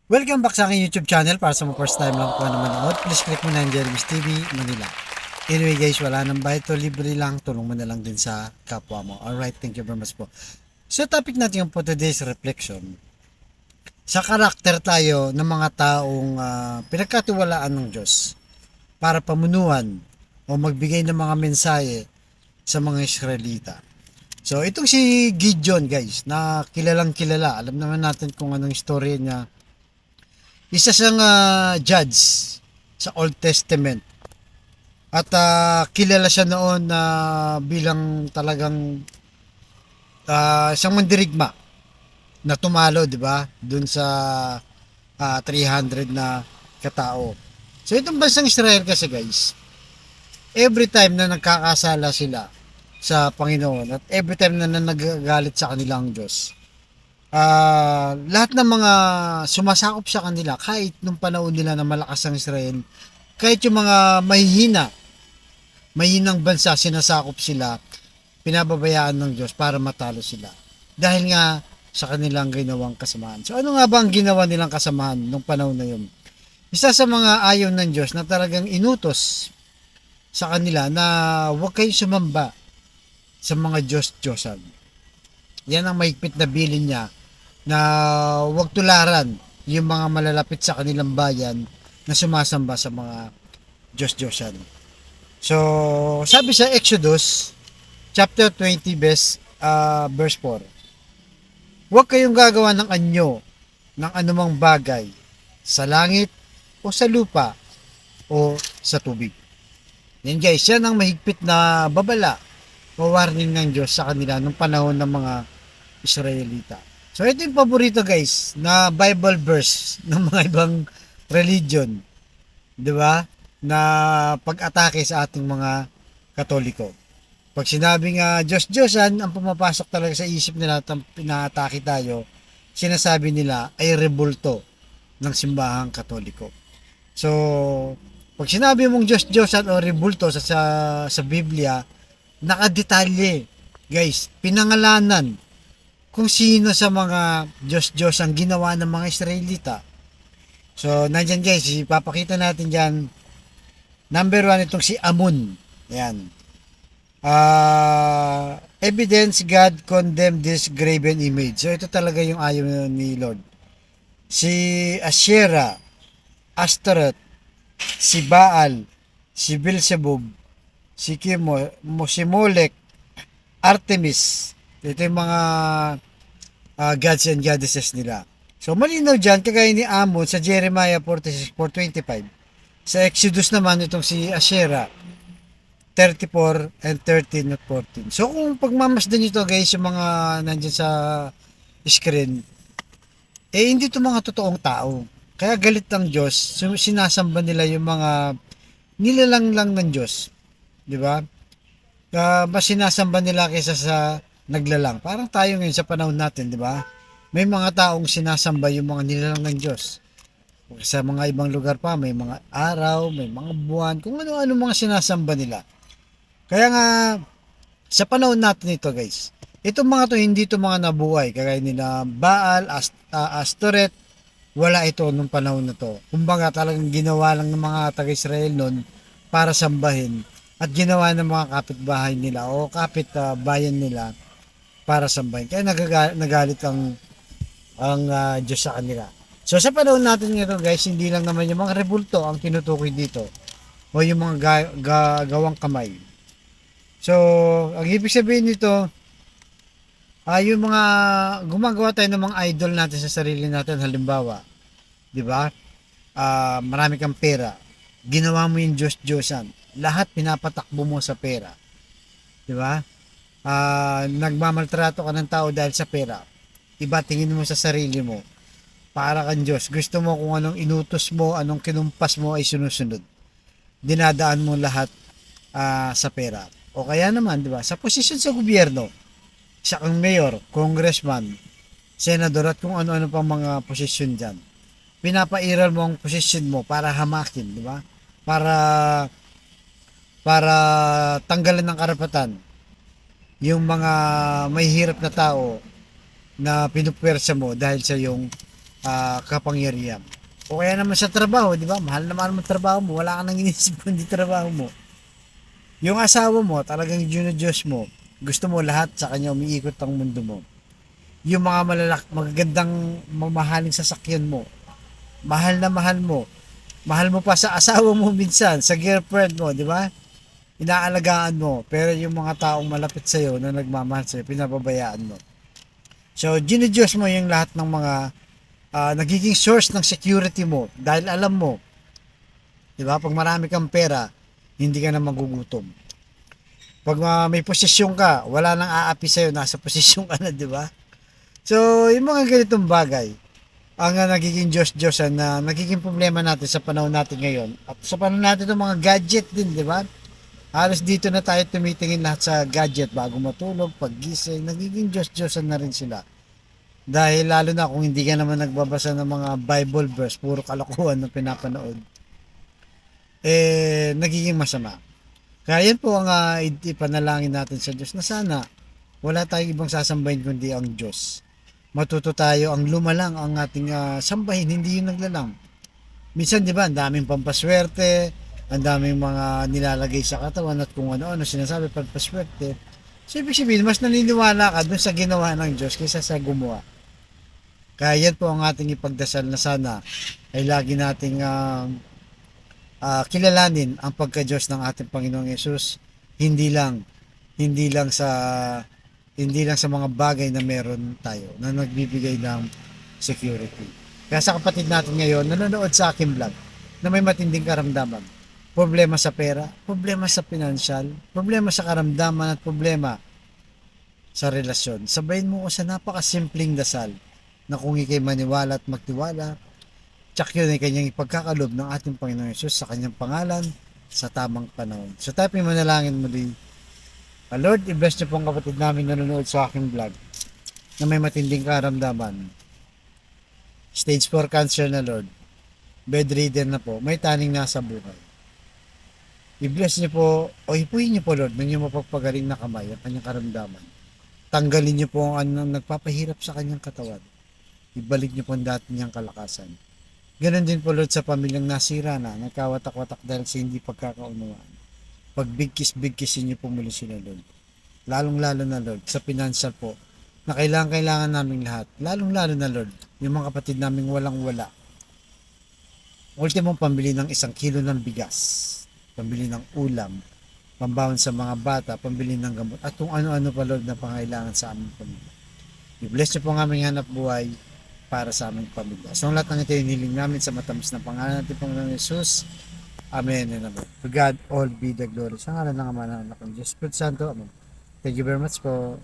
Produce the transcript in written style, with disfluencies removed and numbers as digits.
Welcome back sa aking YouTube channel. Para sa mga first time lang po na manood, please click mo na yung Jeremy's TV Manila. Anyway guys, wala nang bayad to, libre lang. Tulong mo na lang din sa kapwa mo. Alright, thank you very much po. So topic natin yung po today's reflection. Sa karakter tayo ng mga taong pinagkatiwalaan ng Diyos para pamunuan o magbigay ng mga mensahe sa mga Israelita. So itong si Gideon guys, na kilalang kilala. Alam naman natin kung anong story niya. Isa siyang judge sa Old Testament at kilala siya noon na bilang talagang isang mandirigma na tumalo, di ba? Doon sa 300 na katao. So itong bansang Israel kasi guys, every time na nagkakasala sila sa Panginoon at every time na nagagalit sa kanilang Diyos, lahat ng mga sumasakop sa kanila, kahit nung panahon nila na malakas ang Israel, kahit yung mga mahinang bansa, sinasakop sila, pinababayaan ng Diyos para matalo sila. Dahil nga sa kanilang ginawang kasamaan. So ano nga ba ang ginawa nilang kasamaan nung panahon na yun? Isa sa mga ayaw ng Diyos na talagang inutos sa kanila na huwag kayong sumamba sa mga Diyos-Diyosan. Yan ang mahigpit na bilin niya, na huwag tularan yung mga malalapit sa kanilang bayan na sumasamba sa mga Diyos-Diyosan. So, sabi sa Exodus chapter 20 verse 4, huwag kayong gagawa ng anyo ng anumang bagay sa langit o sa lupa o sa tubig. Yan guys, yan ang mahigpit na babala o warning ng Diyos sa kanila nung panahon ng mga Israelita. So ito yung paborito guys na Bible verse ng mga ibang religion, 'di ba? Na pag-atake sa ating mga Katoliko. Pag sinabing Diyos-Diyosan, ang pumapasok talaga sa isip nila at pinaatake tayo, sinasabi nila ay rebulto ng simbahang Katoliko. So, pag sinabi mong Diyos-Diyosan o rebulto sa Biblia, nakadetalye, guys, pinangalanan kung sino sa mga Diyos-Diyos ang ginawa ng mga Israelita. So, nandyan guys, ipapakita natin dyan. Number 1, itong si Amun. Ayan. Evidence God condemned this graven image. So, ito talaga yung ayaw ni Lord. Si Asherah, Astaroth, si Baal, si Beelzebub, si Kimo, si Molech, Artemis. Ito yung mga gods and goddesses nila. So malinaw dyan, kagaya ni Amon sa Jeremiah 46:4-25. Sa Exodus naman itong si Asherah 34 and 13 at 14. So kung pagmamasdan nyo ito guys, yung mga nandyan sa screen, hindi ito mga totoong tao. Kaya galit ng Diyos, sinasamba nila yung mga nilalang lang ng Diyos. Di ba? Mas sinasamba nila kaysa sa naglalang. Parang tayo ngayon sa panahon natin, di ba? May mga taong sinasamba yung mga nilalang ng Diyos. Sa mga ibang lugar pa, may mga araw, may mga buwan, kung ano-ano mga sinasamba nila. Kaya nga, sa panahon natin ito guys, itong mga to, hindi to mga nabuhay. Kagaya nila Baal, Astoret, wala ito nung panahon na to. Kumbaga talagang ginawa lang ng mga taga-Israel noon para sambahin at ginawa ng mga kapitbahay nila o bayan nila para sambahin. Kaya nagalit ang Diyos sa kanila. So sa panahon natin ngayon guys, hindi lang naman yung mga rebulto ang tinutukoy dito o yung mga gawang kamay. So ang ibig sabihin nito, yung mga gumagawa tayo ng mga idol natin sa sarili natin, halimbawa, di ba? Marami kang pera, ginawa mo yung Diyos-Diyosan, lahat pinapatakbo mo sa pera, di ba? Nagmamaltrato ka ng tao dahil sa pera, iba tingin mo sa sarili mo, para kang Diyos, gusto mo kung anong inutos mo, anong kinumpas mo ay sinusunod, dinadaan mo lahat sa pera. O kaya naman, di ba, sa posisyon sa gobyerno, siya kang mayor, congressman, senador at kung ano-ano pang mga posisyon dyan. Pinapairal mo ang posisyon mo para hamakin, di ba? Para tanggalan ng karapatan yung mga may hirap na tao na pinupwersa mo dahil sa yung kapangyarihan. O kaya naman sa trabaho, di ba? Mahal naman mo trabaho mo, wala ka nang inisip kundi trabaho mo. Yung asawa mo, talagang Diyos mo, gusto mo lahat sa kanya umiikot ang mundo mo. Yung mga magagandang mamahaling sasakyan mo, mahal na mahal mo pa sa asawa mo minsan, sa girlfriend mo, di ba? Inaalagaan mo, pero yung mga taong malapit sa iyo na nagmamahal sa iyo, pinababayaan mo. So, Diyos mo yung lahat ng mga nagiging source ng security mo dahil alam mo, 'di ba? Pag marami kang pera, hindi ka na magugutom. Pag may posisyon ka, wala nang aapi sa iyo, nasa posisyon ka na, 'di ba? So, yung mga ganitong bagay ang nagiging Diyos-Diyosan na nagiging problema natin sa panahon natin ngayon. At sa panahon natin ng mga gadget din, 'di ba? Halos dito na tayo tumitingin lahat sa gadget bago matulog, paggising, nagiging Diyos-Diyosan na rin sila. Dahil lalo na kung hindi ka naman nagbabasa ng mga Bible verse, puro kalokohan na pinapanood, nagiging masama. Kaya yan po ang ipanalangin natin sa Diyos na sana wala tayong ibang sasambahin kundi ang Diyos. Matuto tayo ang lumalang ang ating sambahin, hindi yung naglalang. Minsan, di ba, ang daming pampaswerte, ang daming mga nilalagay sa katawan at kung ano-ano sinasabi pagpaswerte. So, ibig sabihin, mas naniniwala ka dun sa ginawa ng Diyos kaysa sa gumawa. Kaya yan po ang ating ipagdasal na sana ay lagi nating kilalanin ang pagka-Diyos ng ating Panginoong Yesus, hindi lang hindi lang sa mga bagay na meron tayo na nagbibigay ng security. Kaya sa kapatid natin ngayon nanonood sa aking vlog na may matinding karamdaman, problema sa pera, problema sa pinansyal, problema sa karamdaman at problema sa relasyon, sabayin mo ko sa napakasimpleng dasal na kung ikay maniwala at magtiwala, tsak yun ay kanyang ipagkakalob ng ating Panginoon Yesus sa kanyang pangalan sa tamang panahon. So tayo manalangin muli. Lord, i-bless niyo po ang kapatid namin nanonood sa aking vlog na may matinding karamdaman. Stage 4 cancer na, Lord. Bedridden na po. May taning nasa buhay. I-bless niyo po o ipuhin niyo po, Lord, ng inyong mapagpagaling na kamay ang kanyang karamdaman. Tanggalin niyo po ang anong nagpapahirap sa kanyang katawan. Ibalik niyo po ang dati niyang kalakasan. Ganon din po, Lord, sa pamilyang nasira na, nagkawatak-watak dahil sa hindi pagkakaunawaan. Pagbigkis-bigkisin niyo po muli sila, Lord. Lalong-lalo na, Lord, sa financial po, na kailangan naming lahat. Lalong-lalo na, Lord, yung mga kapatid naming walang-wala. Ultimong pambili ng 1 kilo ng bigas, pambili ng ulam, pambawon sa mga bata, pambili ng gamot, at kung ano-ano pa, Lord, na pangailangan sa aming pamilya. I-bless niyo po ang aming hanap buhay para sa aming pamilya. So, ang lahat ng ito hiniling namin sa matamis na pangalan natin, Panginoon Jesus. Amen and amen. To God all be the glory. Sa ngalan ng Ama, ng Anak, ng Diyos Espiritu Santo. Amen. Thank you very much po.